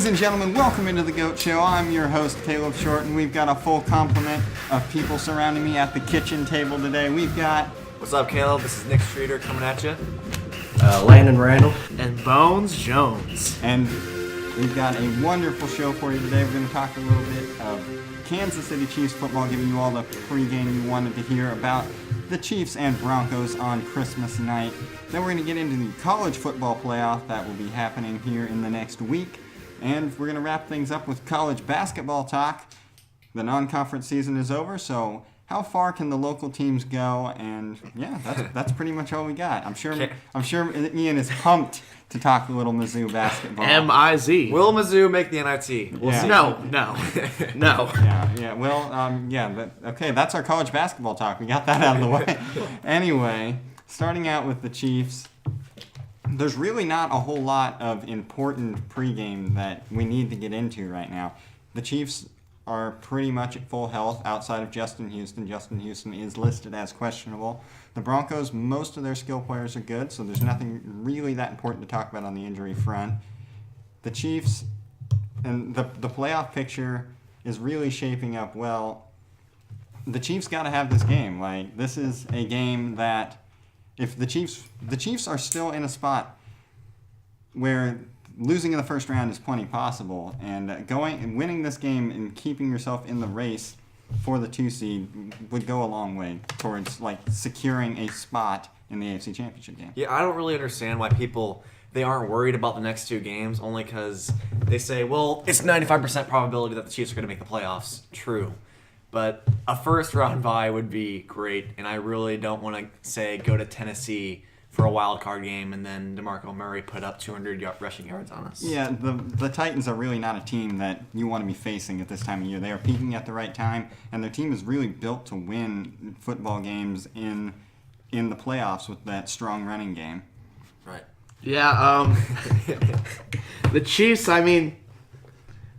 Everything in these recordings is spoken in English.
and gentlemen, welcome into the G.O.A.T. Show. I'm your host, Caleb Short, and we've got a full complement of people surrounding me at the kitchen table today. We've got... What's up, Caleb? This is Nick Streeter coming at you. Landon Randall. And Bones Jones. And we've got a wonderful show for you today. We're going to talk a little bit of Kansas City Chiefs football, giving you all the pregame you wanted to hear about the Chiefs and Broncos on Christmas night. Then we're going to get into the college football playoff that will be happening here in the next week. And we're going to wrap things up with college basketball talk. The non-conference season is over, so how far can the local teams go? And yeah, that's pretty much all we got. I'm sure Ian is pumped to talk a little Mizzou basketball. M-I-Z. Will Mizzou make the NIT? We'll see. No. Yeah. Well, okay, that's our college basketball talk. We got that out of the way. Anyway, starting out with the Chiefs. There's really not a whole lot of important pregame that we need to get into right now. The Chiefs are pretty much at full health outside of Justin Houston. Justin Houston is listed as questionable. The Broncos, most of their skill players are good, so there's nothing really that important to talk about on the injury front. The Chiefs and the playoff picture is really shaping up well. The Chiefs got to have this game. Like, this is a game that if the Chiefs are still in a spot where losing in the first round is plenty possible, and winning this game and keeping yourself in the race for the 2 seed would go a long way towards securing a spot in the AFC Championship game. Yeah, I don't really understand why they aren't worried about the next 2 games, only because they say, well, it's 95% probability that the Chiefs are going to make the playoffs. True. But a first-round bye would be great, and I really don't want to say go to Tennessee for a wild card game and then DeMarco Murray put up 200 rushing yards on us. Yeah, the Titans are really not a team that you want to be facing at this time of year. They are peaking at the right time, and their team is really built to win football games in the playoffs with that strong running game. Right. Yeah, the Chiefs, I mean,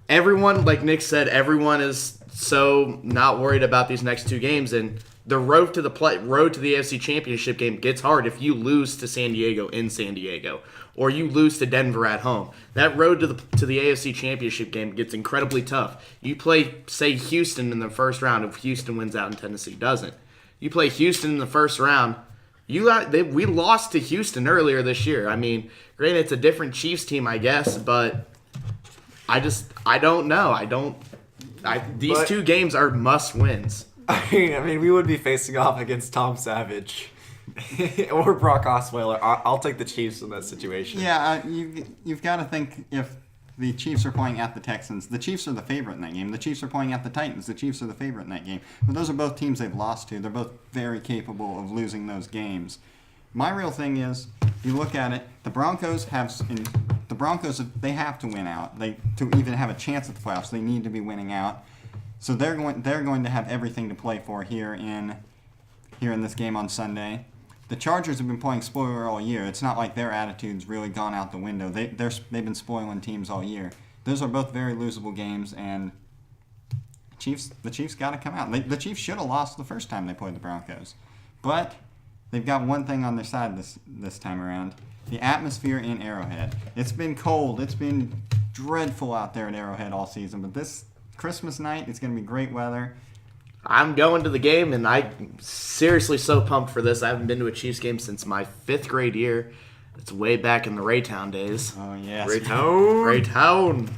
everyone, like Nick said, everyone is so not worried about these next 2 games, and the road to the AFC Championship game gets hard if you lose to San Diego in San Diego, or you lose to Denver at home. That road to the AFC Championship game gets incredibly tough. You play, say, Houston in the first round if Houston wins out and Tennessee doesn't. You play Houston in the first round. We lost to Houston earlier this year. I mean, granted, it's a different Chiefs team, I guess, but I don't know. These 2 games are must wins. I mean, we would be facing off against Tom Savage or Brock Osweiler. I'll take the Chiefs in that situation. Yeah, you've got to think if the Chiefs are playing at the Texans, the Chiefs are the favorite in that game. The Chiefs are playing at the Titans, the Chiefs are the favorite in that game. But those are both teams they've lost to. They're both very capable of losing those games. My real thing is, you look at it, the Broncos have to win out. To even have a chance at the playoffs, they need to be winning out. So they're going to have everything to play for here in this game on Sunday. The Chargers have been playing spoiler all year. It's not like their attitude's really gone out the window. They've been spoiling teams all year. Those are both very losable games, and the Chiefs got to come out. The Chiefs should have lost the first time they played the Broncos, but they've got one thing on their side this time around: the atmosphere in Arrowhead. It's been cold. It's been dreadful out there at Arrowhead all season, but this Christmas night, it's going to be great weather. I'm going to the game, and I'm seriously so pumped for this. I haven't been to a Chiefs game since my 5th grade year. It's way back in the Raytown days. Oh, yes. Raytown.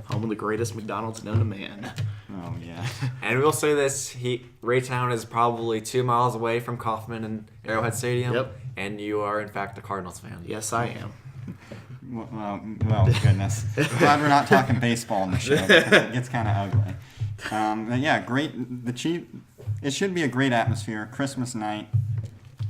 Home of the greatest McDonald's known to man. Oh, yeah. And we'll say this, Raytown is probably 2 miles away from Kauffman and Arrowhead Stadium. Yep. And you are, in fact, a Cardinals fan. Yes, I am. Well, goodness. Glad we're not talking baseball in the show, because it gets kind of ugly. But yeah, great. It should be a great atmosphere. Christmas night.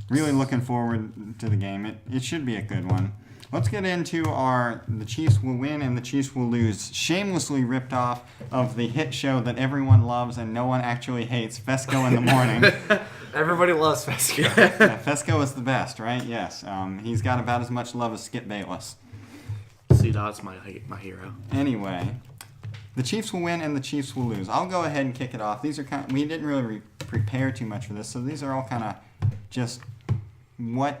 Really looking forward to the game. It should be a good one. Let's get into the Chiefs will win and the Chiefs will lose. Shamelessly ripped off of the hit show that everyone loves and no one actually hates, Fesco in the Morning. Everybody loves Fesco. Yeah, Fesco is the best, right? Yes. He's got about as much love as Skip Bayless. See, that's my hero. Anyway, the Chiefs will win and the Chiefs will lose. I'll go ahead and kick it off. These are we didn't really prepare too much for this, so these are all kind of just what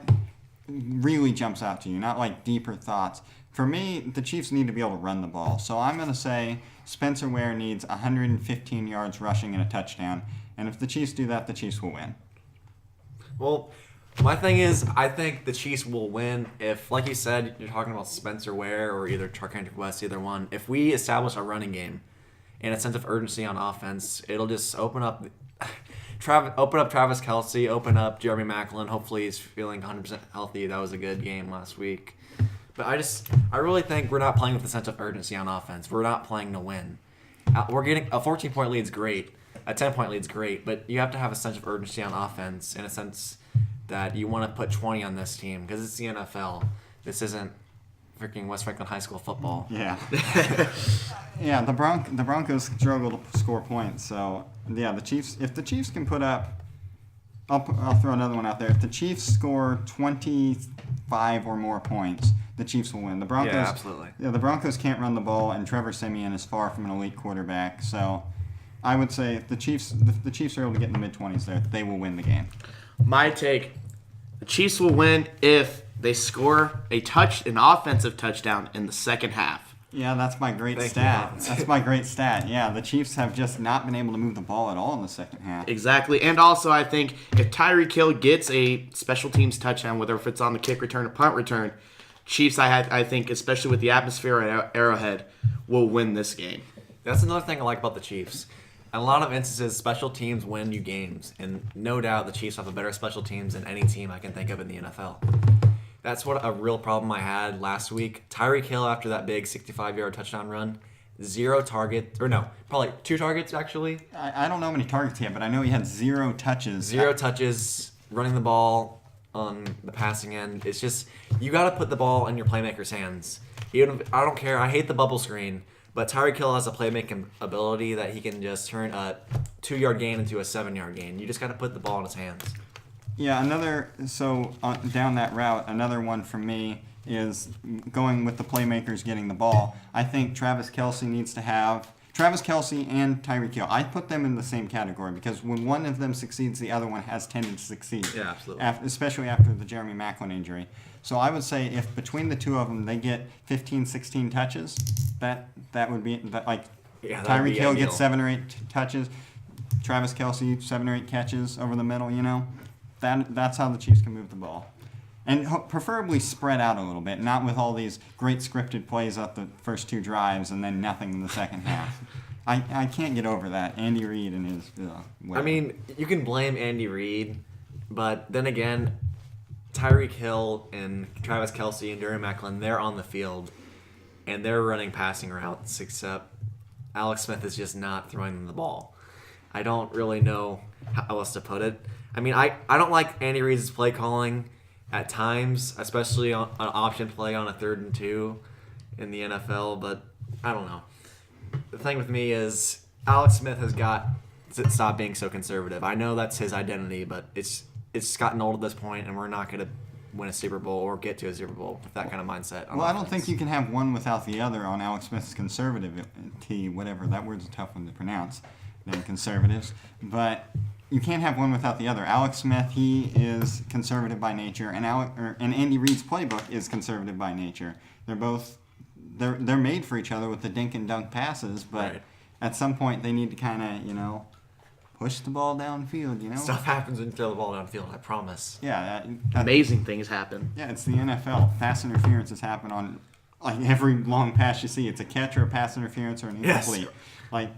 really jumps out to you, not like deeper thoughts. For me, the Chiefs need to be able to run the ball. So I'm going to say Spencer Ware needs 115 yards rushing and a touchdown. And if the Chiefs do that, the Chiefs will win. Well, my thing is, I think the Chiefs will win if, like you said, you're talking about Spencer Ware or either Charkandrick West, either one. If we establish a running game and a sense of urgency on offense, it'll just open up Travis Kelce, open up Jeremy Maclin. Hopefully he's feeling 100% healthy. That was a good game last week. But I really think we're not playing with a sense of urgency on offense. We're not playing to win. We're getting a 14-point lead is great. A 10-point lead is great, but you have to have a sense of urgency on offense in a sense that you want to put 20 on this team because it's the NFL. This isn't freaking West Franklin High School football. Yeah. Yeah, the Broncos struggle to score points. So, yeah, the Chiefs, if the Chiefs can put up, I'll throw another one out there. If the Chiefs score 25 or more points, the Chiefs will win. The Broncos, Yeah, absolutely. Yeah, the Broncos can't run the ball, and Trevor Siemian is far from an elite quarterback. So, I would say if the Chiefs are able to get in the mid-20s there, they will win the game. My take, the Chiefs will win if they score an offensive touchdown in the second half. Yeah, that's my great Thank stat. you. That's my great stat. Yeah, the Chiefs have just not been able to move the ball at all in the second half. Exactly. And also, I think if Tyreek Hill gets a special teams touchdown, whether if it's on the kick return or punt return, Chiefs, I think, especially with the atmosphere at Arrowhead, will win this game. That's another thing I like about the Chiefs. In a lot of instances, special teams win you games, and no doubt the Chiefs have a better special teams than any team I can think of in the NFL. That's what a real problem I had last week. Tyreek Hill, after that big 65-yard touchdown run, 0 targets, or no, probably 2 targets actually. I don't know how many targets he had, but I know he had 0 touches. 0 touches, running the ball on the passing end. It's just, you got to put the ball in your playmaker's hands. Even if, I don't care, I hate the bubble screen. But Tyreek Hill has a playmaking ability that he can just turn a 2-yard gain into a 7-yard gain. You just got to put the ball in his hands. Yeah, down that route, another one for me is going with the playmakers getting the ball. I think Travis Kelce and Tyreek Hill. I put them in the same category because when one of them succeeds, the other one has tended to succeed. Yeah, absolutely. Especially after the Jeremy Maclin injury. So I would say if between the two of them they get 15, 16 touches, that would be like Tyreek Hill gets 7 or 8 touches, Travis Kelce 7 or 8 catches over the middle. That's how the Chiefs can move the ball, and preferably spread out a little bit, not with all these great scripted plays up the first 2 drives and then nothing in the second half. I can't get over that. Andy Reid and his. I mean, you can blame Andy Reid, but then again, Tyreek Hill and Travis Kelce and Jeremy Maclin, they're on the field, and they're running passing routes, except Alex Smith is just not throwing them the ball. I don't really know how else to put it. I mean, I don't like Andy Reid's play calling at times, especially on an option play on a 3rd and 2 in the NFL, but I don't know. The thing with me is Alex Smith has got to stop being so conservative. I know that's his identity, but it's gotten old at this point, and we're not going to win a Super Bowl or get to a Super Bowl with that kind of mindset. Well, I don't think you can have one without the other on Alex Smith's conservativity, whatever. That word's a tough one to pronounce, than conservatives. But you can't have one without the other. Alex Smith, he is conservative by nature, and Andy Reid's playbook is conservative by nature. They're made for each other with the dink and dunk passes, but Right. At some point they need to kind of, push the ball downfield, Stuff happens when you throw the ball downfield, I promise. Yeah, Amazing things happen. Yeah, it's the NFL. Fast interferences happen on like every long pass you see. It's a catch or a pass interference or an incomplete. Yes.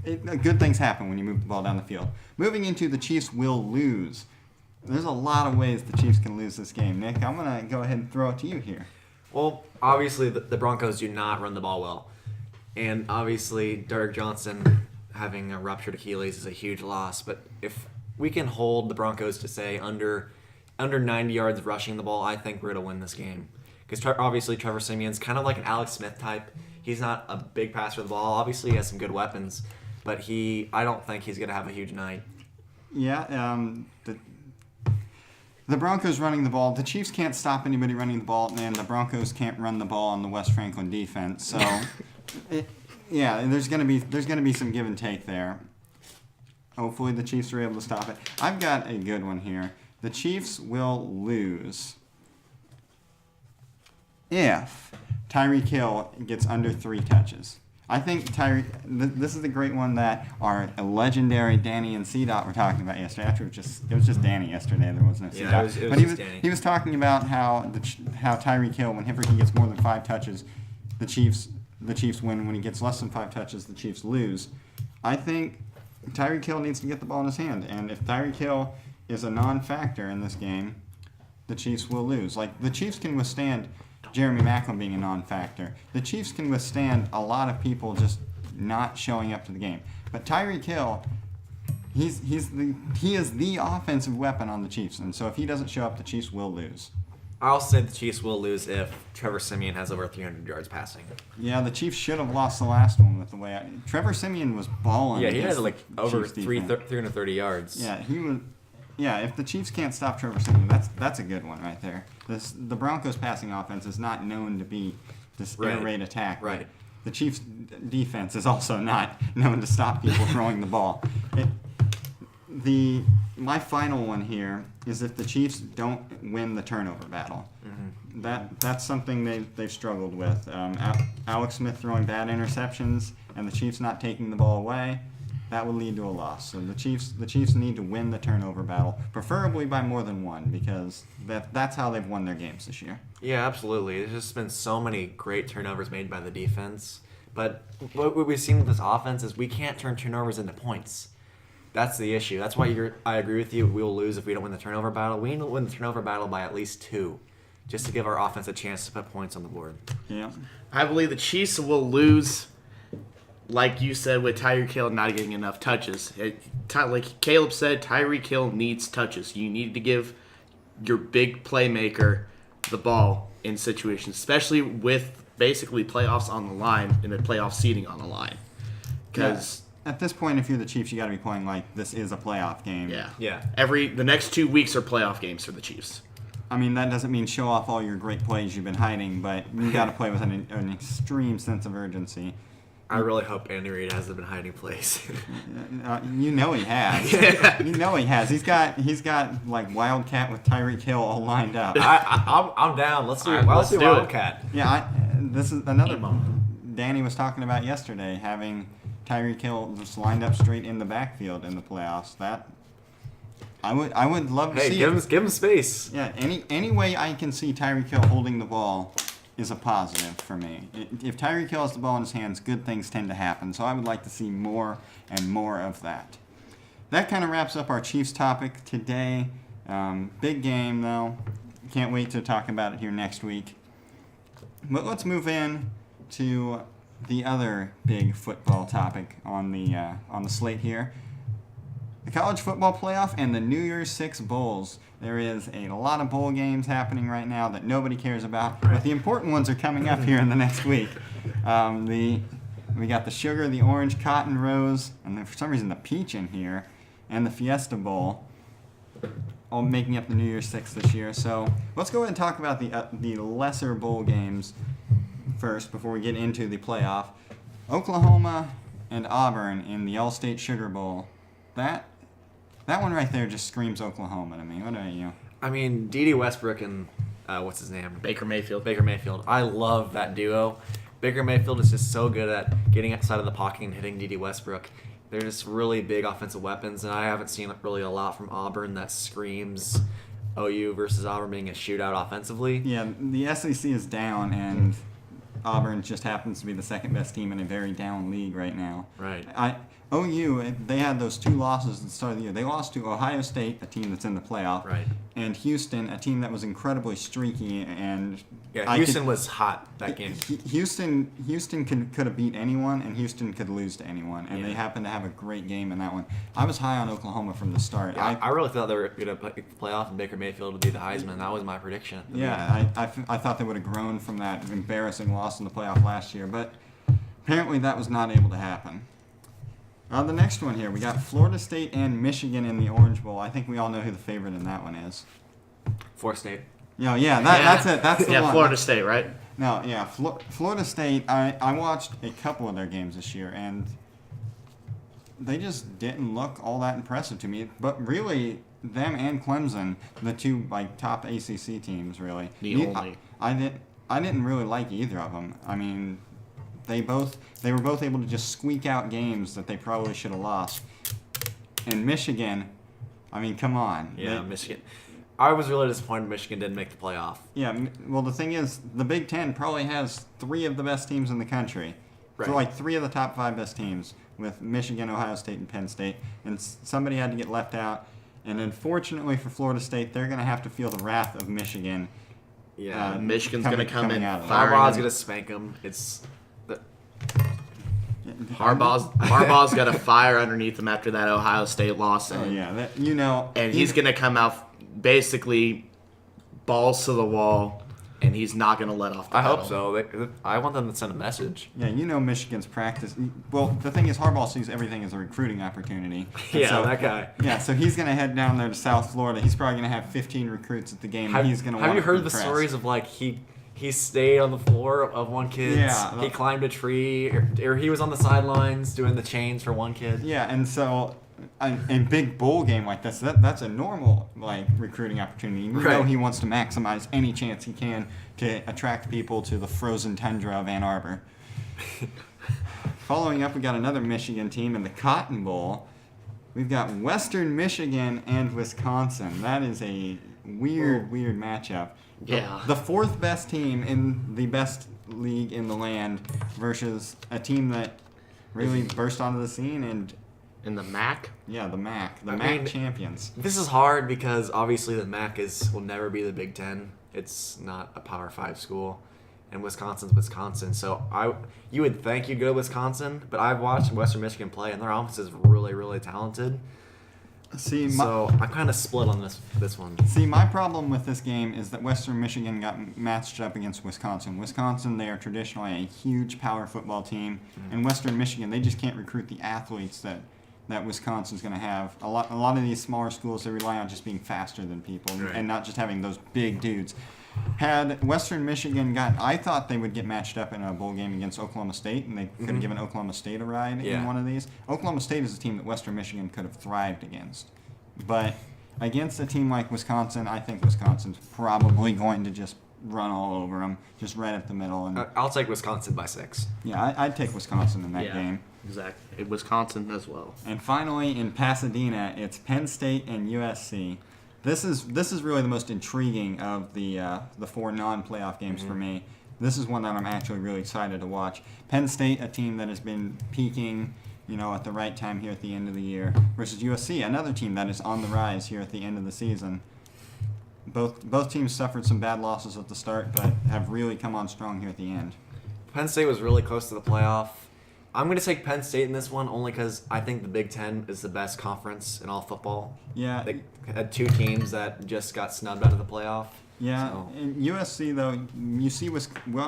Good things happen when you move the ball down the field. Moving into the Chiefs will lose. There's a lot of ways the Chiefs can lose this game. Nick, I'm going to go ahead and throw it to you here. Well, obviously the Broncos do not run the ball well. And obviously Derek Johnson having a ruptured Achilles is a huge loss. But if we can hold the Broncos to, say, under 90 yards rushing the ball, I think we're going to win this game. Because obviously Trevor Siemian's kind of like an Alex Smith type. He's not a big passer of the ball. Obviously he has some good weapons. But I don't think he's going to have a huge night. Yeah, the Broncos running the ball. The Chiefs can't stop anybody running the ball, and the Broncos can't run the ball on the West Franklin defense. So, there's gonna be some give and take there. Hopefully, the Chiefs are able to stop it. I've got a good one here. The Chiefs will lose if Tyreek Hill gets under 3 touches. I think this is a great one that our legendary Danny and C-Dot were talking about yesterday. Actually, it was just Danny yesterday. There was no C-Dot. Yeah, it was but just Danny. He was talking about how Tyreek Hill, whenever he gets more than 5 touches, the Chiefs win. When he gets less than 5 touches, the Chiefs lose. I think Tyreek Hill needs to get the ball in his hand, and if Tyreek Hill is a non-factor in this game, the Chiefs will lose. Like, the Chiefs can withstand Jeremy Maclin being a non-factor. The Chiefs can withstand a lot of people just not showing up to the game. But Tyreek Hill, he is the offensive weapon on the Chiefs, and so if he doesn't show up, the Chiefs will lose. I'll say the Chiefs will lose if Trevor Siemian has over 300 yards passing. Yeah, the Chiefs should have lost the last one with the way Trevor Siemian was balling. Yeah, he had against like the over Chiefs defense. 330 yards. Yeah, he was. Yeah, if the Chiefs can't stop Trevor Siemian, that's a good one right there. The Broncos passing offense is not known to be this air raid attack. Right. The Chiefs defense is also not known to stop people throwing the ball. My final one here is if the Chiefs don't win the turnover battle. Mm-hmm. That's something they've struggled with. Alex Smith throwing bad interceptions and the Chiefs not taking the ball away. That will lead to a loss. So the Chiefs need to win the turnover battle, preferably by more than one, because that's how they've won their games this year. Yeah, absolutely. There's just been so many great turnovers made by the defense. But what we've seen with this offense is we can't turn turnovers into points. That's the issue. That's why I agree with you. We will lose if we don't win the turnover battle. We need to win the turnover battle by at least 2, just to give our offense a chance to put points on the board. Yeah. I believe the Chiefs will lose, like you said, with Tyreek Hill not getting enough touches. Like Caleb said, Tyreek Hill needs touches. You need to give your big playmaker the ball in situations, especially with basically playoffs on the line and the playoff seeding on the line. Because at this point, if you're the Chiefs, you got to be playing like this is a playoff game. Yeah. The next 2 weeks are playoff games for the Chiefs. I mean, that doesn't mean show off all your great plays you've been hiding, but you got to play with an extreme sense of urgency. I really hope Andy Reid hasn't been hiding plays. You know he has. You know he has. He's got like Wildcat with Tyreek Hill all lined up. I'm down. Let's do let's do it. Wildcat. Yeah, this is another Danny was talking about yesterday, having Tyreek Hill just lined up straight in the backfield in the playoffs. That I would love to see. Give him space. Yeah, any way I can see Tyreek Hill holding the ball is a positive for me. If Tyreek Hill has the ball in his hands, good things tend to happen. So I would like to see more and more of that. That kind of wraps up our Chiefs topic today. Big game, though. Can't wait to talk about it here next week. But let's move in to the other big football topic on the slate here. The college football playoff and the New Year's Six bowls. There is a lot of bowl games happening right now that nobody cares about, but the important ones are coming up here in the next week. We got the sugar, the orange, cotton, rose, and then for some reason the peach in here, and the Fiesta Bowl, all making up the New Year's Six this year. So let's go ahead and talk about the lesser bowl games first before we get into the playoff. Oklahoma and Auburn in the All-State Sugar Bowl. That one right there just screams Oklahoma to me. What about you? I mean, D.D. Westbrook and what's his name? Baker Mayfield. I love that duo. Baker Mayfield is just so good at getting outside of the pocket and hitting D.D. Westbrook. They're just really big offensive weapons, and I haven't seen really a lot from Auburn that screams OU versus Auburn being a shootout offensively. Yeah, the SEC is down, and Auburn just happens to be the second best team in a very down league right now. Right. OU, they had those 2 losses at the start of the year. They lost to Ohio State, a team that's in the playoff, right, and Houston, a team that was incredibly streaky. And Houston was hot that game. Houston could have beat anyone, and Houston could lose to anyone, and they happened to have a great game in that one. I was high on Oklahoma from the start. Yeah, I really thought they were going to play off, and Baker Mayfield would be the Heisman. That was my prediction. Yeah, I thought they would have grown from that embarrassing loss in the playoff last year, but apparently that was not able to happen. The next one here, we got Florida State and Michigan in the Orange Bowl. I think we all know who the favorite in that one is. Florida State. That's it. That's the one. Florida State, right? No, yeah, Florida State. I watched a couple of their games this year, and they just didn't look all that impressive to me. But really, them and Clemson, the 2 top ACC teams, really. I didn't really like either of them. I mean, they were both able to just squeak out games that they probably should have lost. And Michigan, I mean, come on. Yeah, Michigan. I was really disappointed Michigan didn't make the playoff. Yeah, well, the thing is, the Big Ten probably has 3 of the best teams in the country. Right. So, like, 3 of the top 5 best teams with Michigan, Ohio State, and Penn State. And somebody had to get left out. And unfortunately for Florida State, they're going to have to feel the wrath of Michigan. Yeah, Michigan's going to come in coming out of it. firing Harbaugh's them. going to spank them. Harbaugh's got a fire underneath him after that Ohio State loss. Oh, And, yeah. and he's going to come out basically balls to the wall, and he's not going to let off the I hope pedal. so. I want them to send a message. Yeah, Michigan's practice. Well, the thing is, Harbaugh sees everything as a recruiting opportunity. And Yeah, that guy. Yeah, so he's going to head down there to South Florida. He's probably going to have 15 recruits at the game. Have, He's going to have you heard the impress. stories of like he stayed on the floor of one kid? Yeah. He climbed a tree, or he was on the sidelines doing the chains for one kid. Yeah, and so in big bowl game like this, that's a normal like recruiting opportunity. You know Right. he wants to maximize any chance he can to attract people to the frozen tundra of Ann Arbor. Following up, we got another Michigan team in the Cotton Bowl. We've got Western Michigan and Wisconsin. That is a weird matchup. Yeah. The 4th best team in the best league in the land versus a team that really burst onto the scene and In the MAC? yeah, the MAC, the I MAC mean, champions. This is hard because obviously the MAC will never be the Big Ten. It's not a Power 5 school, and Wisconsin's Wisconsin. So you would think you'd go to Wisconsin, but I've watched Western Michigan play, and their offense is really, really talented. See, So I'm kind of split on this one. my problem with this game is that Western Michigan got matched up against Wisconsin. Wisconsin, they are traditionally a huge power football team, and Western Michigan, they just can't recruit the athletes that Wisconsin's going to have. A lot of these smaller schools, they rely on just being faster than people Right. and not just having those big dudes. Had Western Michigan I thought they would get matched up in a bowl game against Oklahoma State, and they could have given Oklahoma State a ride Yeah. in one of these. Oklahoma State is a team that Western Michigan could have thrived against. But against a team like Wisconsin, I think Wisconsin's probably going to just run all over them, just right up the middle. And I'll take Wisconsin by 6. yeah, I'd take Wisconsin in that Yeah. game. Exactly. Wisconsin as well. And finally, in Pasadena, it's Penn State and USC. This is really the most intriguing of the 4 non-playoff games for me. This is one that I'm actually really excited to watch. Penn State, a team that has been peaking, at the right time here at the end of the year, versus USC, another team that is on the rise here at the end of the season. Both teams suffered some bad losses at the start, but have really come on strong here at the end. Penn State was really close to the playoff. I'm going to take Penn State in this one only because I think the Big Ten is the best conference in all football. Yeah. They had 2 teams that just got snubbed out of the playoff. Yeah, So- and USC, though, you see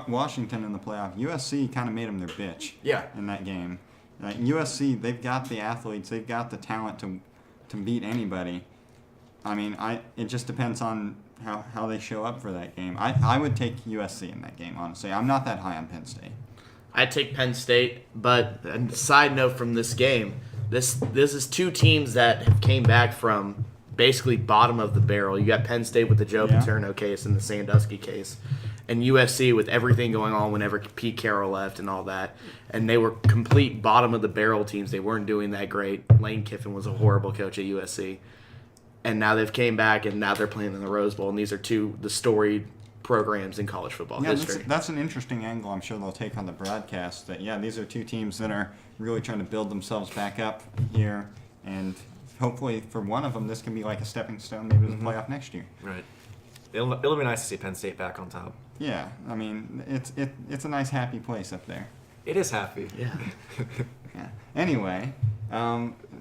Washington in the playoff. USC kind of made them their bitch Yeah. in that game. USC, they've got the athletes, they've got the talent to beat anybody. I mean, it just depends on how they show up for that game. I would take USC in that game, honestly. I'm not that high on Penn State. I'd take Penn State, but a side note from this game, this is 2 teams that have came back from basically bottom of the barrel. You got Penn State with the Joe Yeah. Paterno case and the Sandusky case, and USC with everything going on whenever Pete Carroll left and all that. And they were complete bottom of the barrel teams. They weren't doing that great. Lane Kiffin was a horrible coach at USC. And now they've came back, and now they're playing in the Rose Bowl, and these are the storied programs in college football Yeah, history. that's an interesting angle I'm sure they'll take on the broadcast. That, these are 2 teams that are really trying to build themselves back up here, and hopefully for one of them, this can be like a stepping stone maybe to the playoff next year. Right. It'll be nice to see Penn State back on top. Yeah, I mean, it's a nice, happy place up there. It is happy. Yeah. Yeah. Anyway,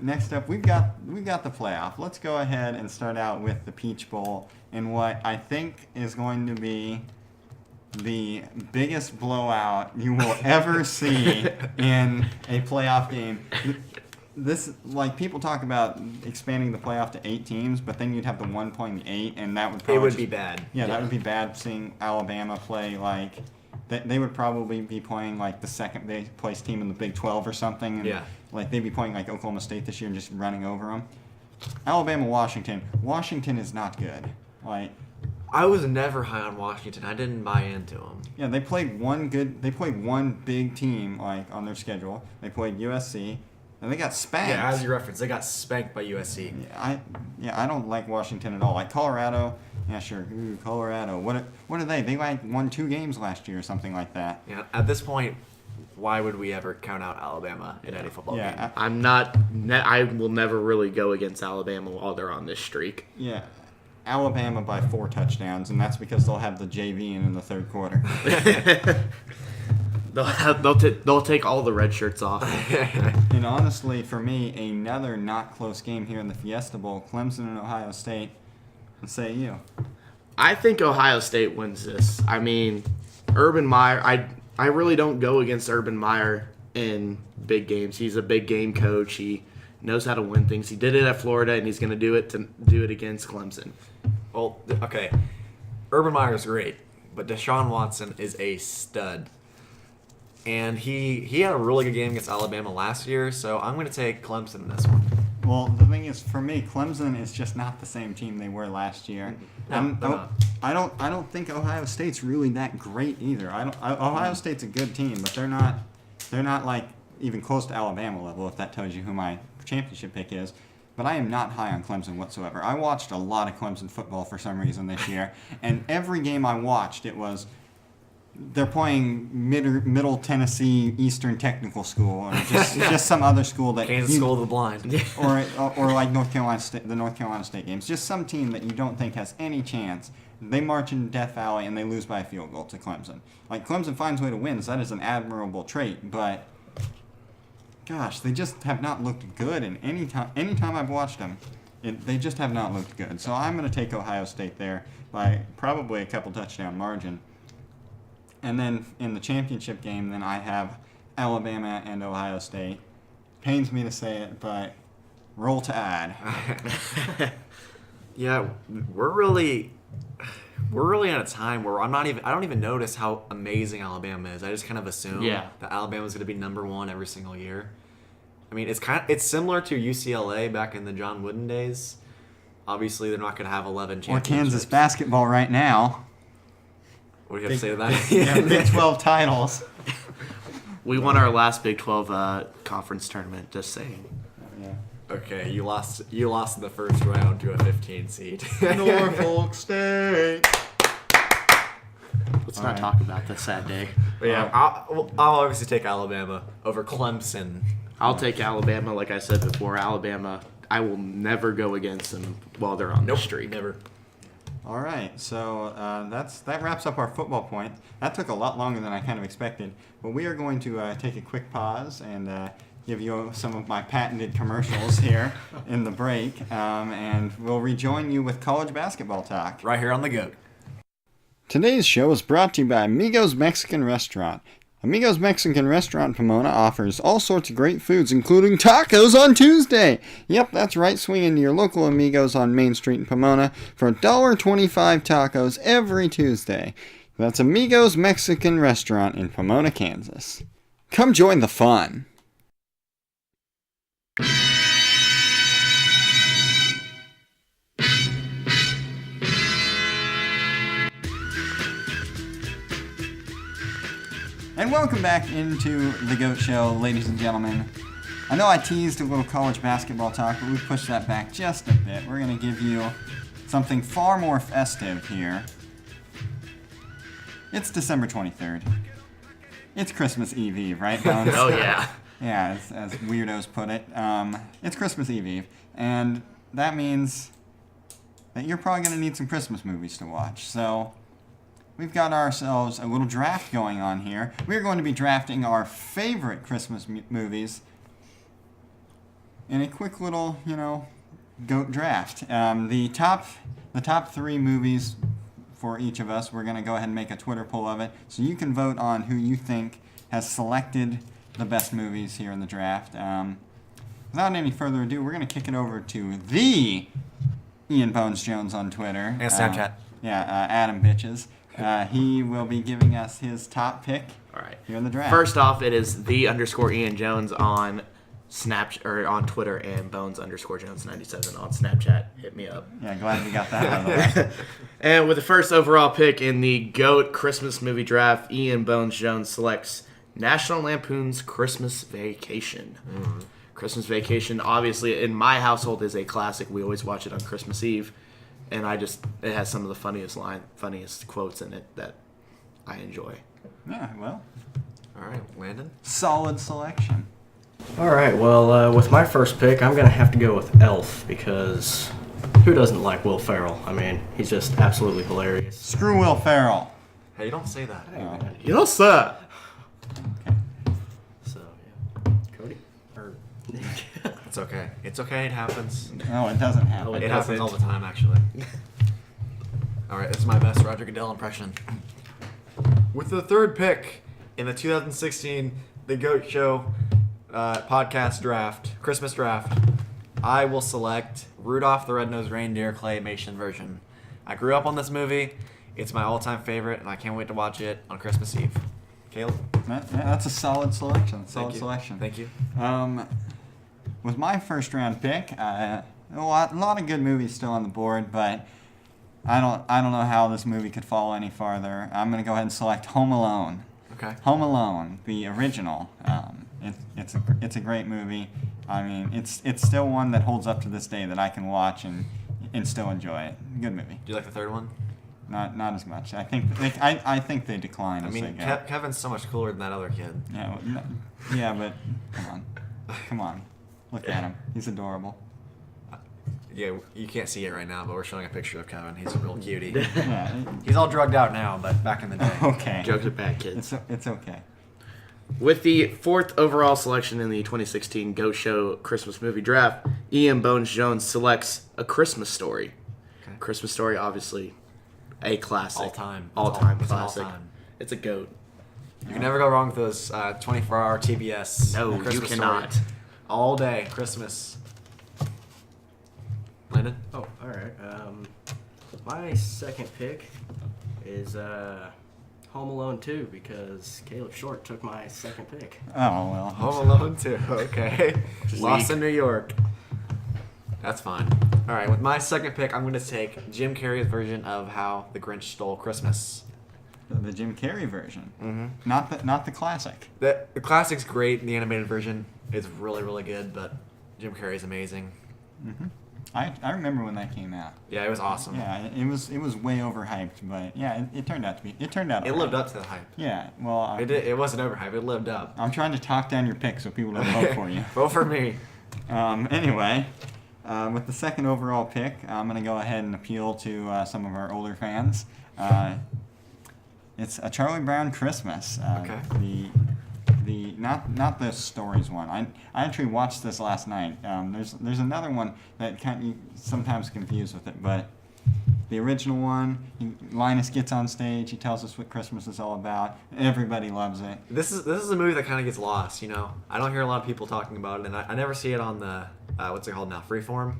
next up, we've got the playoff. Let's go ahead and start out with the Peach Bowl and what I think is going to be the biggest blowout you will ever see in a playoff game. This, like, people talk about expanding the playoff to 8 teams, but then you'd have the 1.8, and that would probably It would be bad. Yeah, that would be bad seeing Alabama play like. They would probably be playing like the second place team in the Big 12 or something. And Yeah. Like they'd be playing like Oklahoma State this year and just running over them. Alabama, Washington. Washington is not good. Like, I was never high on Washington. I didn't buy into them. Yeah, they played one big team like on their schedule. They played USC, and they got spanked. Yeah, as you referenced, they got spanked by USC. I don't like Washington at all. Like Colorado, yeah, sure. Ooh, Colorado. What are they? They like won 2 games last year or something like that. Yeah, at this point, why would we ever count out Alabama in any football game? Yeah, I'm not. I will never really go against Alabama while they're on this streak. yeah. Alabama by 4 touchdowns, and that's because they'll have the JV in the third quarter. They'll take all the red shirts off. And honestly, for me, another not close game here in the Fiesta Bowl, Clemson and Ohio State. What say you? I think Ohio State wins this. I mean, Urban Meyer. I really don't go against Urban Meyer in big games. He's a big game coach. He knows how to win things. He did it at Florida, and he's going to do it against Clemson. Well, okay. Urban Meyer's great, but Deshaun Watson is a stud. And he had a really good game against Alabama last year, so I'm going to take Clemson in this one. Well, the thing is, for me, Clemson is just not the same team they were last year. No, they're not. I don't think Ohio State's really that great either. Ohio State's a good team, but they're not like even close to Alabama level, if that tells you who my championship pick is. But I am not high on Clemson whatsoever. I watched a lot of Clemson football for some reason this year, and every game I watched, it was they're playing Middle Tennessee Eastern Technical School, or just some other school that Kansas School of the Blind. or like North Carolina State, the North Carolina State games. Just some team that you don't think has any chance. They march in Death Valley and they lose by a field goal to Clemson. Like Clemson finds a way to win, so that is an admirable trait. But gosh, they just have not looked good in any time I've watched them. They just have not looked good. So I'm going to take Ohio State there by probably a couple touchdown margin. And then in the championship game, then I have Alabama and Ohio State. Pains me to say it, but roll Tide. Yeah, we're really at a time where I don't even notice how amazing Alabama is. I just kind of assume that Alabama's going to be number 1 every single year. I mean, it's similar to UCLA back in the John Wooden days. Obviously, they're not going to have 11 championships. Or Kansas basketball right now. What do you have to say to that? Yeah, Big 12 titles. We won our last Big 12 conference tournament. Just saying. Yeah. Okay, you lost in the first round to a 15 seed. Norfolk State. Let's not talk about this sad day. But yeah, I'll obviously take Alabama over Clemson. I'll take Alabama. Like I said before, Alabama. I will never go against them while they're on the streak. Never. All right, so that wraps up our football point. That took a lot longer than I kind of expected, but we are going to take a quick pause and give you some of my patented commercials here in the break, and we'll rejoin you with college basketball talk. Right here on the GOAT. Today's show is brought to you by Amigos Mexican Restaurant. Amigos Mexican Restaurant in Pomona offers all sorts of great foods, including tacos on Tuesday. Yep, that's right. Swing into your local Amigos on Main Street in Pomona for $1.25 tacos every Tuesday. That's Amigos Mexican Restaurant in Pomona, Kansas. Come join the fun. And welcome back into the GOAT Show, ladies and gentlemen. I know I teased a little college basketball talk, but we've pushed that back just a bit. We're going to give you something far more festive here. It's December 23rd. It's Christmas Eve, right, Bones? Oh, yeah. Yeah, as weirdos put it. It's Christmas Eve, and that means that you're probably going to need some Christmas movies to watch. So we've got ourselves a little draft going on here. We're going to be drafting our favorite Christmas movies in a quick little, GOAT draft. The top 3 movies for each of us, we're going to go ahead and make a Twitter poll of it, so you can vote on who you think has selected the best movies here in the draft. Without any further ado, we're going to kick it over to the Ian Bones Jones on Twitter. And Snapchat. Adam Bitches. He will be giving us his top pick All right. here in the draft. First off, it is _Ian Jones on on Twitter and Bones_Jones97 on Snapchat. Hit me up. Yeah, glad we got that out of the way. And with the first overall pick in the GOAT Christmas movie draft, Ian Bones Jones selects National Lampoon's Christmas Vacation. Christmas Vacation, obviously, in my household is a classic. We always watch it on Christmas Eve, and it has some of the funniest quotes in it that I enjoy. Yeah, well, All right, Landon. solid selection. All right, well, with my first pick, I'm going to have to go with Elf because who doesn't like Will Ferrell? I mean, he's just absolutely hilarious. Screw Will Ferrell. Hey, you don't say that. Hey, man. You know, sir. So, yeah. Cody? Or It's okay. It's okay. It happens. No, it doesn't happen. It happens all the time, actually. All right, this is my best Roger Goodell impression. With the third pick in the 2016 The GOAT Show podcast draft, Christmas draft, I will select Rudolph the Red-Nosed Reindeer claymation version. I grew up on this movie. It's my all-time favorite, and I can't wait to watch it on Christmas Eve. Caleb? That's a solid selection. Thank you. Selection. Thank you. With my first round pick, a lot of good movies still on the board, but I don't know how this movie could fall any farther. I'm gonna go ahead and select Home Alone. Okay. Home Alone, the original. It's a great movie. I mean, it's still one that holds up to this day that I can watch and still enjoy it. Good movie. Do you like the third one? Not as much. I think they decline I as mean, they go. Kevin's so much cooler than that other kid. Yeah, yeah, but come on, look at him. He's adorable. Yeah, you can't see it right now, but we're showing a picture of Kevin. He's a real cutie. Yeah. He's all drugged out now, but back in the day. Okay. Jokes are bad, kids. It's okay. With the fourth overall selection in the 2016 GOAT Show Christmas movie draft, Ian Bones Jones selects A Christmas Story. Okay. Christmas Story, obviously, a classic. All-time. All-time It's an classic. all-time. It's a GOAT. You can never go wrong with those 24-hour TBS. No, you Christmas cannot. Story. All day, Christmas. Landon? Oh, all right. My second pick is Home Alone 2 because Caleb Short took my second pick. Oh well. Home Alone 2. Okay. Lost Weak. in New York. That's fine. All right, with my second pick, I'm going to take Jim Carrey's version of How the Grinch Stole Christmas. The Jim Carrey version. Mm-hmm. Not the classic. The classic's great. The animated version is really, really good, but Jim Carrey's amazing. Hmm. I remember when that came out. Yeah, it was awesome. Yeah, it was way overhyped, but yeah, it turned out to be. It turned out. It all lived right. up to the hype. Yeah. Well, It wasn't overhyped. It lived up. I'm trying to talk down your pick so people don't vote for you. Vote for me. Anyway, with the second overall pick, I'm going to go ahead and appeal to some of our older fans. It's A Charlie Brown Christmas. Okay. The not the stories one. I actually watched this last night. There's another one that you sometimes confused with it, but the original one, Linus gets on stage. He tells us what Christmas is all about. Everybody loves it. This is a movie that kind of gets lost. You know, I don't hear a lot of people talking about it, and I never see it on the what's it called now, Freeform.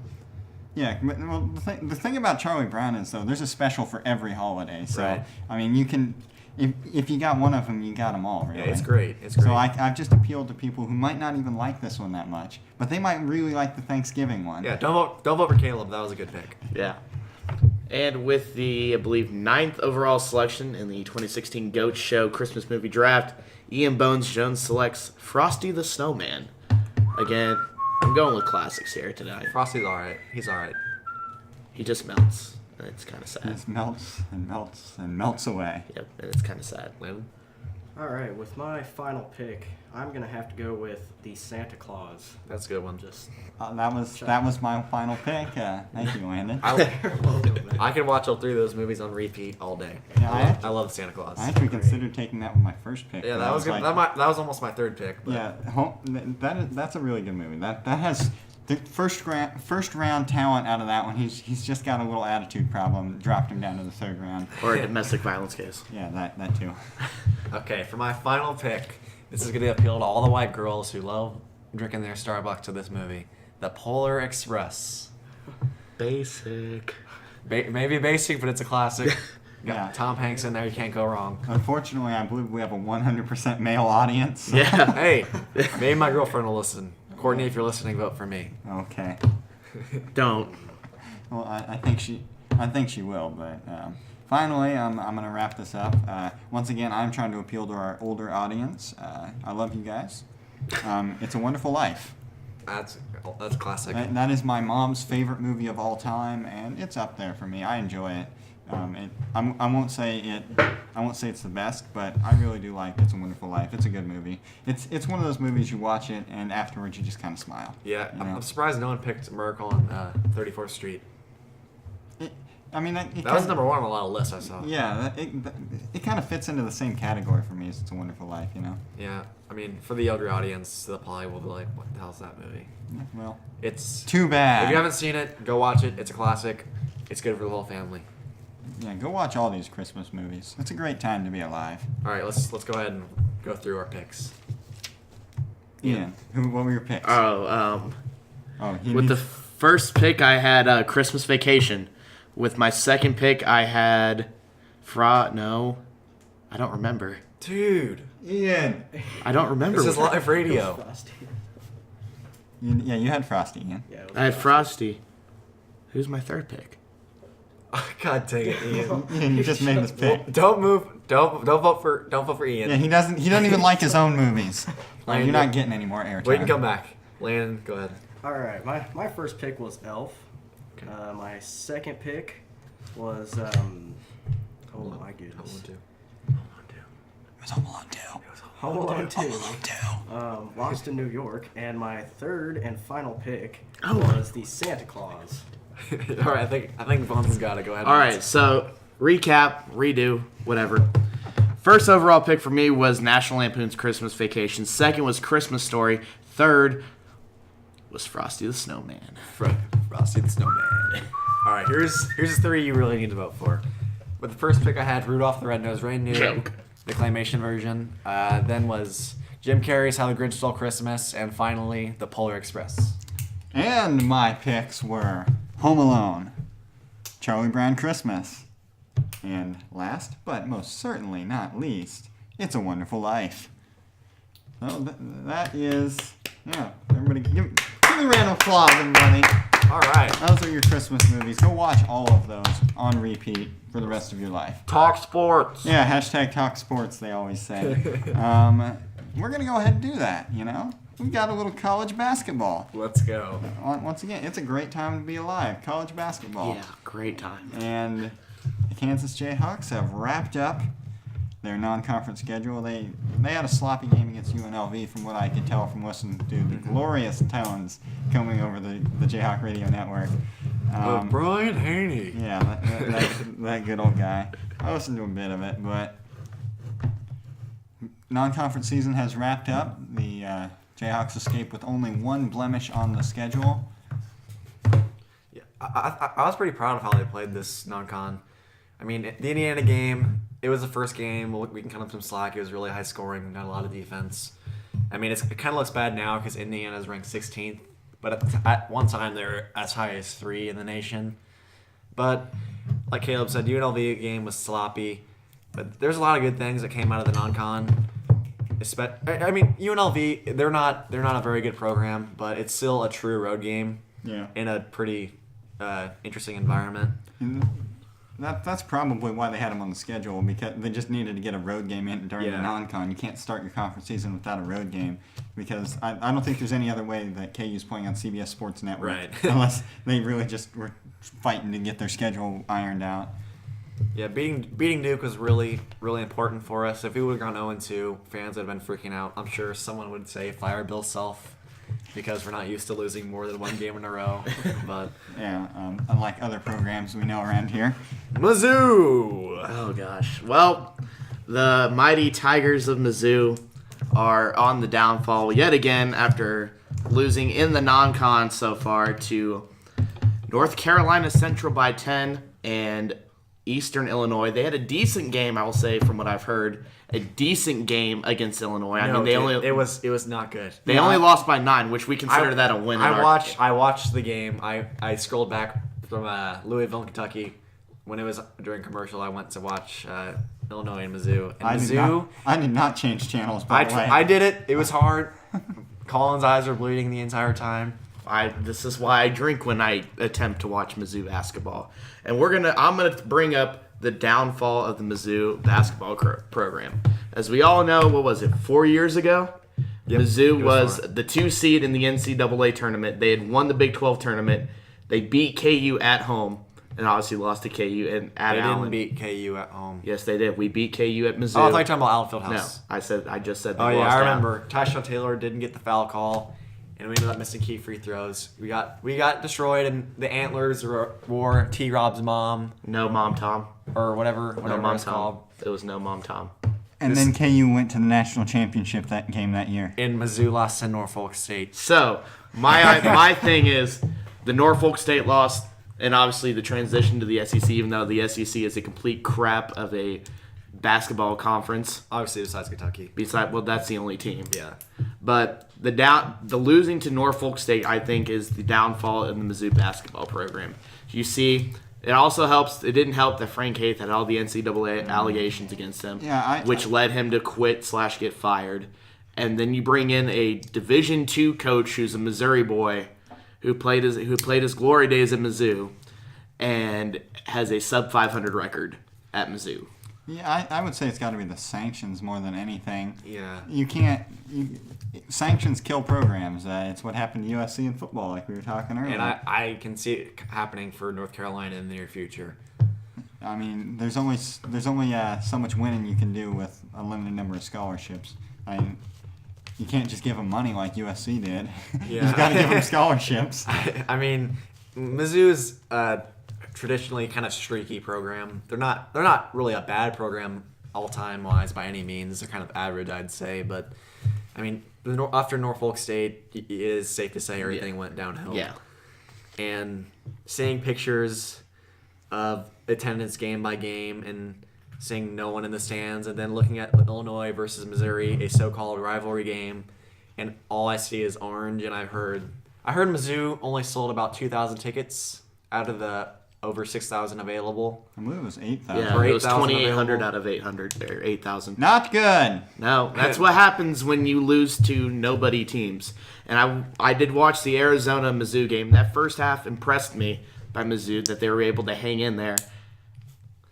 Yeah, but well, the thing about Charlie Brown is though, there's a special for every holiday. So Right. I mean, you can. If you got one of them, you got them all, really. Yeah, it's great. It's great. So I've just appealed to people who might not even like this one that much, but they might really like the Thanksgiving one. Yeah, don't vote for Caleb. That was a good pick. Yeah. And with the, I believe, ninth overall selection in the 2016 GOAT Show Christmas movie draft, Ian Bones Jones selects Frosty the Snowman. Again, I'm going with classics here tonight. Frosty's all right. He's all right. He just melts. And it's kind of sad. It just melts and melts and melts away. Yep, and it's kind of sad. Landon? All right, with my final pick, I'm going to have to go with the Santa Claus. That's a good one. Just That was my final pick. Thank you, Landon. I could watch all three of those movies on repeat all day. Yeah, I love Santa Claus. I actually considered taking that with my first pick. Yeah, but that I was good. like, That was almost my third pick. But yeah, that's a really good movie. That has the first round talent out of that one. He's just got a little attitude problem. Dropped him down to the third round. Or a domestic violence case. Yeah, that too. Okay, for my final pick, this is going to appeal to all the white girls who love drinking their Starbucks to this movie. The Polar Express. Basic. Maybe basic, but it's a classic. Got Yeah. Tom Hanks in there, you can't go wrong. Unfortunately, I believe we have a 100% male audience. Yeah. Hey, maybe my girlfriend will listen. Courtney, if you're listening, vote for me. Okay. Don't. Well, I think she will, but finally, I'm going to wrap this up. Once again, I'm trying to appeal to our older audience. I love you guys. It's a Wonderful Life. That's classic. That is my mom's favorite movie of all time, and it's up there for me. I enjoy it. I won't say it's the best, but I really do like It's a Wonderful Life. It's a good movie. It's one of those movies you watch it and afterwards you just kind of smile. Yeah, you know? I'm surprised no one picked Miracle on 34th Street. That was number one on a lot of lists I saw. Yeah, it kind of fits into the same category for me as It's a Wonderful Life, you know? Yeah, I mean, for the younger audience, they'll probably will be like, what the hell's that movie? Well, It's too bad. If you haven't seen it, go watch it. It's a classic. It's good for the whole family. Yeah, go watch all these Christmas movies. It's a great time to be alive. All right, let's go ahead and go through our picks. Ian, what were your picks? With the first pick, I had Christmas Vacation. With my second pick, I had No, I don't remember. Dude, Ian. I don't remember. this is live radio. Frosty. You had Frosty, Ian. Yeah, it was I had Frosty. Who's my third pick? God dang it, Ian. Ian, you just made this pick. Don't move. Don't vote for Ian. Yeah, he doesn't even like his own movies. Landon. You're not getting any more airtime. Wait and come back. Landon, go ahead. All right, my first pick was Elf. Okay. My second pick was oh my goodness, It was Home Alone 2. Home Alone 2. Home Alone 2. Lost in New York, and my third and final pick Oh. was the Santa Claus. All right, I think Vaughn's got to go ahead. All right, so recap, redo, whatever. First overall pick for me was National Lampoon's Christmas Vacation. Second was Christmas Story. Third was Frosty the Snowman. Frosty the Snowman. All right, here's the three you really need to vote for. With the first pick, I had Rudolph the Red-Nosed Reindeer, Joke. the claymation version. Then was Jim Carrey's How the Grinch Stole Christmas, and finally, The Polar Express. And my picks were Home Alone, Charlie Brown Christmas, and last but most certainly not least, It's a Wonderful Life. So that is, yeah, everybody give me a round of applause, everybody. All right. Those are your Christmas movies. Go watch all of those on repeat for the rest of your life. Talk sports. Yeah, hashtag talk sports, they always say. We're going to go ahead and do that, you know? We've got a little college basketball. Let's go. Once again, it's a great time to be alive. College basketball. Yeah, great time. And the Kansas Jayhawks have wrapped up their non-conference schedule. They had a sloppy game against UNLV from what I could tell from listening to the glorious tones coming over the Jayhawk radio network. Brian Haney. Yeah, that good old guy. I listened to a bit of it, but non-conference season has wrapped up. The Jayhawks escaped with only one blemish on the schedule. Yeah, I was pretty proud of how they played this non-con. I mean, the Indiana game, it was the first game. We can cut up some slack. It was really high scoring. Got a lot of defense. I mean, it kind of looks bad now because Indiana is ranked 16th. But at one time, they were as high as 3 in the nation. But like Caleb said, UNLV game was sloppy. But there's a lot of good things that came out of the non-con. I mean, UNLV, they're not a very good program, but it's still a true road game. Yeah. In a pretty interesting environment. And that's probably why they had them on the schedule, because they just needed to get a road game in during the non-con. You can't start your conference season without a road game, because I don't think there's any other way that KU's playing on CBS Sports Network, Right. unless they really just were fighting to get their schedule ironed out. Yeah, beating Duke was really, really important for us. If we would have gone 0-2, fans would have been freaking out. I'm sure someone would say fire Bill Self, because we're not used to losing more than one game in a row. But Yeah, unlike other programs we know around here. Mizzou! Oh, gosh. Well, the mighty Tigers of Mizzou are on the downfall yet again after losing in the non-con so far to North Carolina Central by 10 and Eastern Illinois. They had a decent game, I will say, from what I've heard. A decent game against Illinois. It was not good. They only lost by 9, which we consider that a win. I watched the game. I scrolled back from Louisville, Kentucky. When it was during commercial, I went to watch Illinois and Mizzou. And I did not change channels, by the way. I did it. It was hard. Colin's eyes are bleeding the entire time. This is why I drink when I attempt to watch Mizzou basketball. And I'm gonna bring up the downfall of the Mizzou basketball program. As we all know, what was it, 4 years ago? Yep, Mizzou was far. the 2 seed in the NCAA tournament. They had won the Big 12 tournament. They beat KU at home, and obviously lost to KU and at They Allen. didn't beat KU at home. Yes, they did. We beat KU at Mizzou. Oh, I thought you were talking about Allen No, Fieldhouse. I just said. They Oh yeah, lost I out. remember. Tyshawn Taylor didn't get the foul call, and we ended up missing key free throws. We got destroyed, and the Antlers wore T. Rob's mom No mom Tom. or whatever No mom it's Tom. called. It was no mom Tom. And then KU went to the national championship that year. In Mizzou lost to Norfolk State. So my thing is the Norfolk State lost, and obviously the transition to the SEC. Even though the SEC is a complete crap of a basketball conference. Obviously, besides Kentucky. That's the only team. Yeah. But the losing to Norfolk State, I think, is the downfall in the Mizzou basketball program. You see, it also helps. It didn't help that Frank Haith had all the NCAA allegations against him, which led him to quit/get fired. And then you bring in a Division II coach who's a Missouri boy, who played his glory days at Mizzou, and has a sub 500 record at Mizzou. Yeah, I would say it's got to be the sanctions more than anything. Yeah. You can't. Sanctions kill programs. It's what happened to USC in football, like we were talking earlier. And I can see it happening for North Carolina in the near future. I mean, there's only so much winning you can do with a limited number of scholarships. I mean, you can't just give them money like USC did. Yeah. You've got to give them scholarships. I mean, Mizzou's traditionally kind of streaky program. They're not really a bad program all time wise by any means. They're kind of average, I'd say. But I mean, after Norfolk State, it is safe to say everything went downhill. Yeah. And seeing pictures of attendance game by game and seeing no one in the stands, and then looking at Illinois versus Missouri, a so-called rivalry game, and all I see is orange. And I heard Mizzou only sold about 2,000 tickets out of the over 6,000 available. I believe it was 8,000. Yeah, Or it was 8,000 2,800 available. out of 800 or 8,000. Not good. No, that's what happens when you lose to nobody teams. And I did watch the Arizona Mizzou game. That first half impressed me by Mizzou that they were able to hang in there,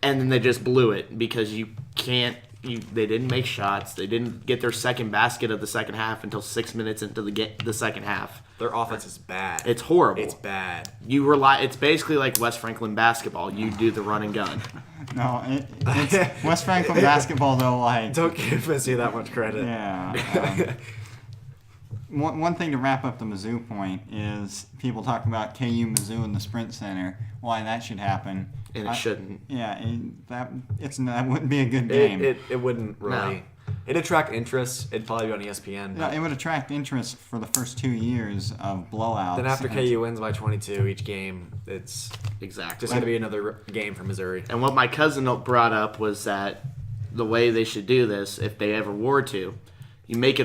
and then they just blew it because they didn't make shots. They didn't get their second basket of the second half until 6 minutes into the second half. Their offense is bad. It's horrible. It's bad. It's basically like West Franklin basketball. You do the run and gun. No, it's West Franklin basketball though. Like, Don't give Mizzou that much credit. yeah. One thing to wrap up the Mizzou point is people talk about KU Mizzou in the Sprint Center. Why that should happen. And it shouldn't. Yeah, that wouldn't be a good game. It wouldn't really. No. It'd attract interest. It'd probably be on ESPN. Yeah, it would attract interest for the first 2 years of blowouts. Then after and- KU wins by 22 each game, it's Exactly. just going to be another game for Missouri. And what my cousin brought up was that the way they should do this, if they ever were to, you make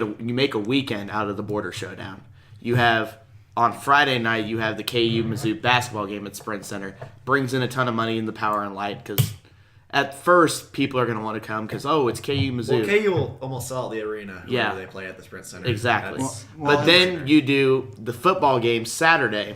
a weekend out of the border showdown. You have on Friday night you have the KU Mizzou basketball game at Sprint Center. Brings in a ton of money in the Power and Light because at first people are going to want to come because it's KU Mizzou. Well, KU will almost sell out the arena Yeah. whenever they play at the Sprint Center. Exactly. That's- But then you do the football game Saturday,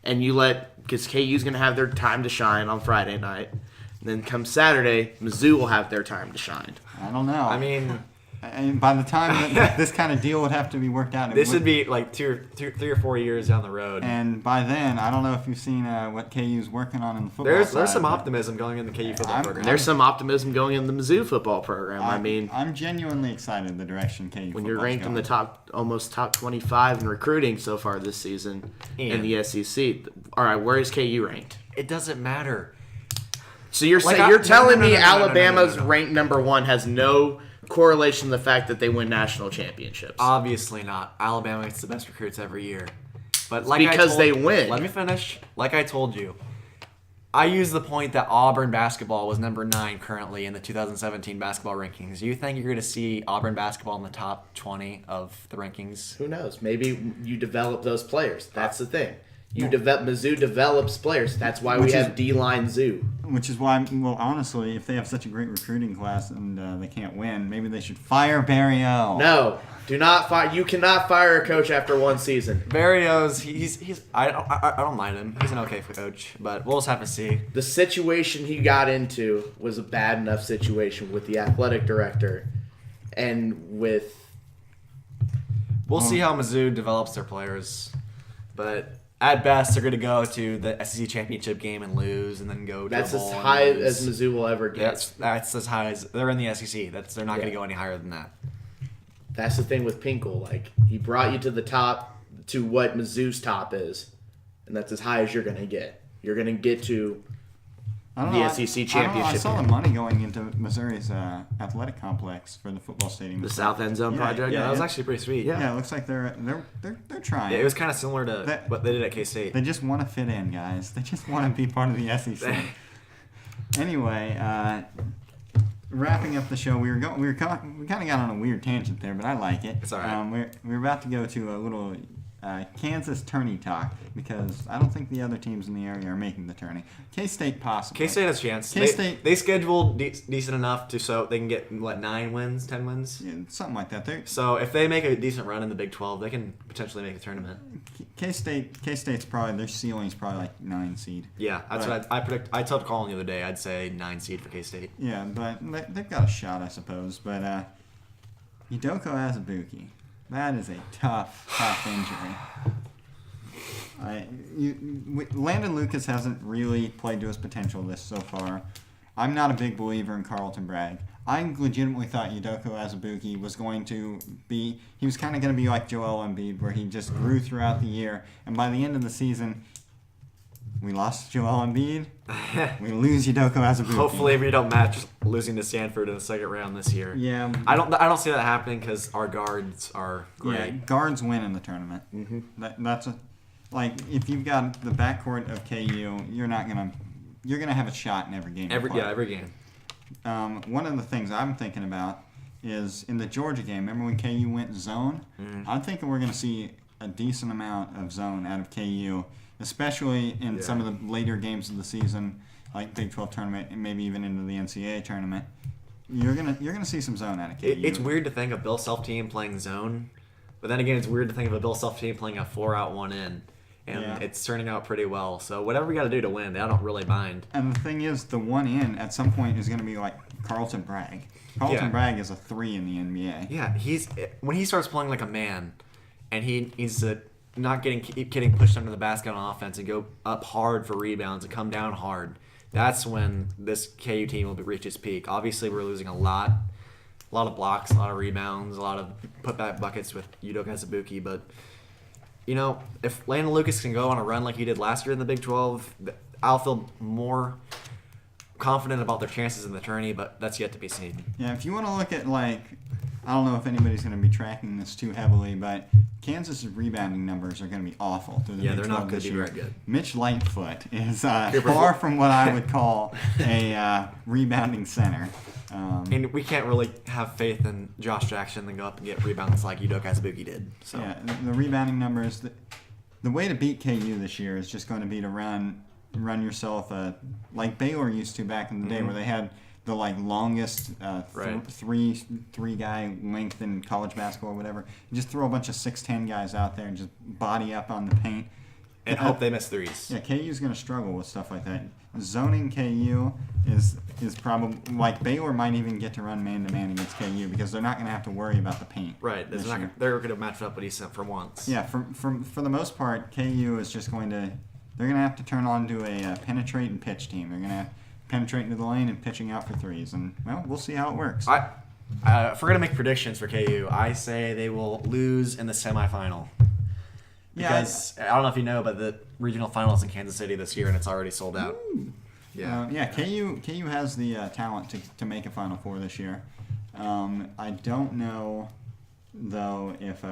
and you because KU's going to have their time to shine on Friday night. And then come Saturday, Mizzou will have their time to shine. I don't know. I mean, and by the time that this kind of deal would have to be worked out, this would be like 3 or 4 years down the road. And by then, I don't know if you've seen what KU's working on in the football There's side, some but optimism going in the KU football I'm- program. There's some optimism going in the Mizzou football program. I mean, I'm genuinely excited the direction KU when you're football's ranked in the going. almost top 25 in recruiting so far this season in And- the SEC. All right, where is KU ranked? It doesn't matter. So you're Like, saying you're no, telling no, me no, no, no, no, Alabama's no, no. ranked number 1 has no correlation to the fact that they win national championships? Obviously not. Alabama gets the best recruits every year. But because they win. Let me finish. Like I told you, I used the point that Auburn basketball was number 9 currently in the 2017 basketball rankings. You think you're going to see Auburn basketball in the top 20 of the rankings? Who knows? Maybe you develop those players. That's the thing. Mizzou develops players. That's why we have D-line Zoo. Which is why, well, honestly, if they have such a great recruiting class and they can't win, maybe they should fire Barrio. No, do not fire. You cannot fire a coach after one season. Barrios, he's I don't mind him. He's an okay coach, but we'll just have to see. The situation he got into was a bad enough situation with the athletic director and with... We'll see how Mizzou develops their players, but at best they're going to go to the SEC championship game and lose, and then go to That's a as bowl high and lose. as Mizzou will ever get. That's as high as they're in the SEC. They're not going to go any higher than that. That's the thing with Pinkel. Like, he brought you to the top, to what Mizzou's top is, and that's as high as you're going to get. You're going to get to I don't the know, SEC I championship saw the game. money going into Missouri's athletic complex for the football stadium. The South End Zone Yeah, project. Yeah, that was yeah. actually pretty sweet. Yeah, it looks like they're trying. Yeah, it was kind of similar to what they did at K-State. They just want to fit in, guys. They just want to be part of the SEC. Anyway, wrapping up the show, we kind of got on a weird tangent there, but I like it. It's all right. We're about to go to a little Kansas tourney talk because I don't think the other teams in the area are making the tourney. K-State possibly. K-State has a chance. K-State- They scheduled decent enough so they can get 9 wins, 10 wins. Yeah, something like that. So if they make a decent run in the Big 12, they can potentially make a tournament. K-State's probably their ceiling's probably like 9 seed. Yeah, that's what I predict. I told Colin the other day. I'd say 9 seed for K-State. Yeah, but they've got a shot, I suppose. But Hideko Azubuike, that is a tough injury. Landon Lucas hasn't really played to his potential so far. I'm not a big believer in Carlton Bragg. I legitimately thought Hideko Azubuike was going to be... He was kind of going to be like Joel Embiid, where he just grew throughout the year. And by the end of the season, we lost Joel Embiid. We lose Hideko Azubuike. Hopefully, we don't match losing to Stanford in the second round this year. Yeah. I don't see that happening because our guards are great. Yeah, guards win in the tournament. Mm-hmm. That's if you've got the backcourt of KU, you're gonna have a shot in every game. you play. Every game. One of the things I'm thinking about is in the Georgia game. Remember when KU went zone? Mm-hmm. I'm thinking we're gonna see a decent amount of zone out of KU, especially in some of the later games of the season, like Big 12 tournament and maybe even into the NCAA tournament. You're gonna see some zone out of KU. It's weird to think of Bill Self team playing zone, but then again, it's weird to think of a Bill Self team playing a 4-out 1-in. And it's turning out pretty well. So whatever we got to do to win, I don't really mind. And the thing is, the 1-in at some point is going to be like Carlton Bragg. Carlton Bragg is a 3 in the NBA. Yeah, when he starts playing like a man, and he's not getting pushed under the basket on offense and go up hard for rebounds and come down hard. That's when this KU team will reach its peak. Obviously, we're losing a lot of blocks, a lot of rebounds, a lot of putback buckets with Hideko Azubuike, but. You know, if Landon Lucas can go on a run like he did last year in the Big 12, I'll feel more confident about their chances in the tourney, but that's yet to be seen. Yeah, if you want to look at, I don't know if anybody's going to be tracking this too heavily, but Kansas' rebounding numbers are going to be awful through the Big 12 they're not going this to be year. very good. Mitch Lightfoot is far from what I would call a rebounding center. And we can't really have faith in Josh Jackson and go up and get rebounds like Hideko Azubuike did. So. Yeah, the rebounding numbers. The way to beat KU this year is just going to be to run yourself like Baylor used to back in the day, where they had the longest three guy length in college basketball or whatever. You just throw a bunch of 6'10" guys out there and just body up on the paint. And hope they miss threes. Yeah, KU's going to struggle with stuff like that. Zoning KU is probably Baylor might even get to run man-to-man against KU because they're not going to have to worry about the paint. Right. They're going to match up with decent for once. Yeah, for the most part, KU is just going to they're going to have to turn on to a penetrate and pitch team. They're going to penetrate into the lane and pitching out for threes, and we'll see how it works. If we're going to make predictions for KU, I say they will lose in the semifinal. Because I don't know if you know, but the regional finals in Kansas City this year, and it's already sold out. KU has the talent to make a Final Four this year. I don't know though if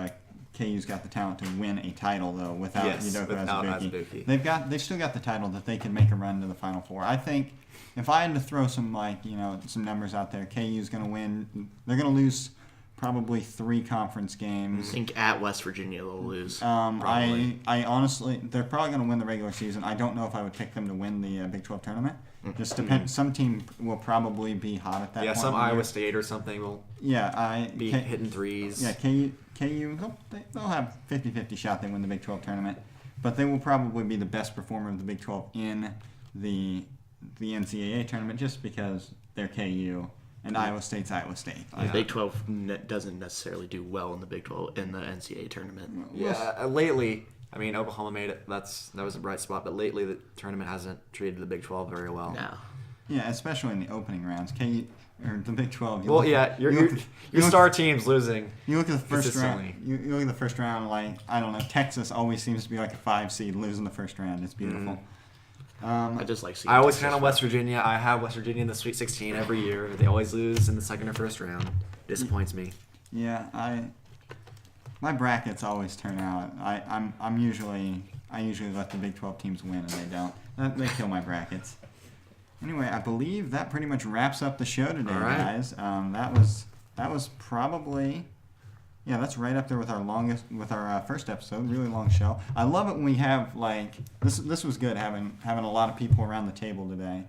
KU's got the talent to win a title though without Hideko Azubuike. They've still got the title that they can make a run to the Final Four. I think if I had to throw some some numbers out there, KU's going to win. They're going to lose probably 3 conference I games. think at West Virginia they'll lose. I honestly, they're probably going to win the regular season. I don't know if I would pick them to win the Big 12 tournament. Just depend. Some team will probably be hot at that Yeah, point. some Iowa State or something will be hitting threes. Yeah, KU they'll have 50-50 shot they win the Big 12 tournament, but they will probably be the best performer of the Big 12 in the NCAA tournament just because they're KU and Iowa State's Iowa State. The Big 12 doesn't necessarily do well in the Big 12 in the NCAA tournament. Yeah, lately, I mean, Oklahoma made it. That was a bright spot, but lately the tournament hasn't treated the Big 12 very well. No. Yeah, especially in the opening rounds. KU or the Big 12. Your star team's losing. You look at the first consistently. round. You look at the first round. Like I don't know, Texas always seems to be like a 5 seed losing the first round. It's beautiful. I just like seeing I always Texas count on win. West Virginia. I have West Virginia in the Sweet 16 every year. They always lose in the second or first round. Disappoints me. Yeah, my brackets always turn out. I usually let the Big 12 teams win, and they don't. They kill my brackets. Anyway, I believe that pretty much wraps up the show today, All right. guys. That was probably. Yeah, that's right up there with our first episode. Really long show. I love it when we have like this was good having a lot of people around the table today,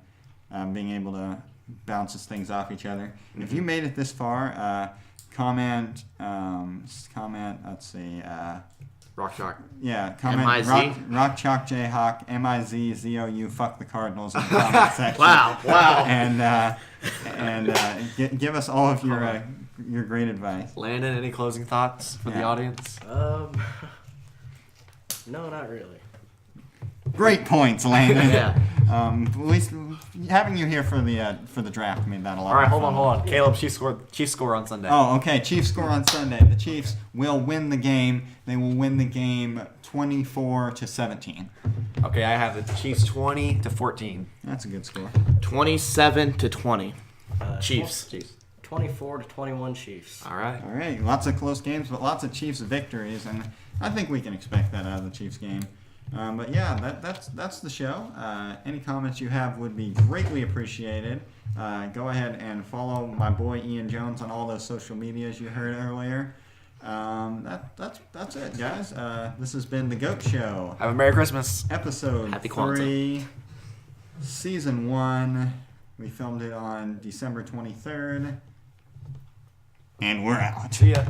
being able to bounce things off each other. If you made it this far, comment. Let's see. Rock Chalk. Yeah, comment M-I-Z? Rock Chalk Jayhawk MIZZOU fuck the Cardinals in the comment section. Wow. And give us all of your great advice. Landon, any closing thoughts for the audience? No, not really. Great points, Landon. Yeah. At least having you here for the draft made that a lot. All right, more hold fun. on. Caleb, Chiefs score on Sunday. Oh, okay. Chiefs score on Sunday. The Chiefs will win the game. They will win the game 24-17. Okay, I have the Chiefs 20-14. That's a good score. 27-20. Chiefs. 24-21 Chiefs. All right. All right. Lots of close games, but lots of Chiefs victories, and I think we can expect that out of the Chiefs game. But yeah, that's the show. Any comments you have would be greatly appreciated. Go ahead and follow my boy Ian Jones on all those social medias you heard earlier. That's it, guys. This has been the G.O.A.T Show, Have a Merry Christmas. episode Happy Kwanzaa. 3, season 1. We filmed it on December 23rd, and we're out. See ya.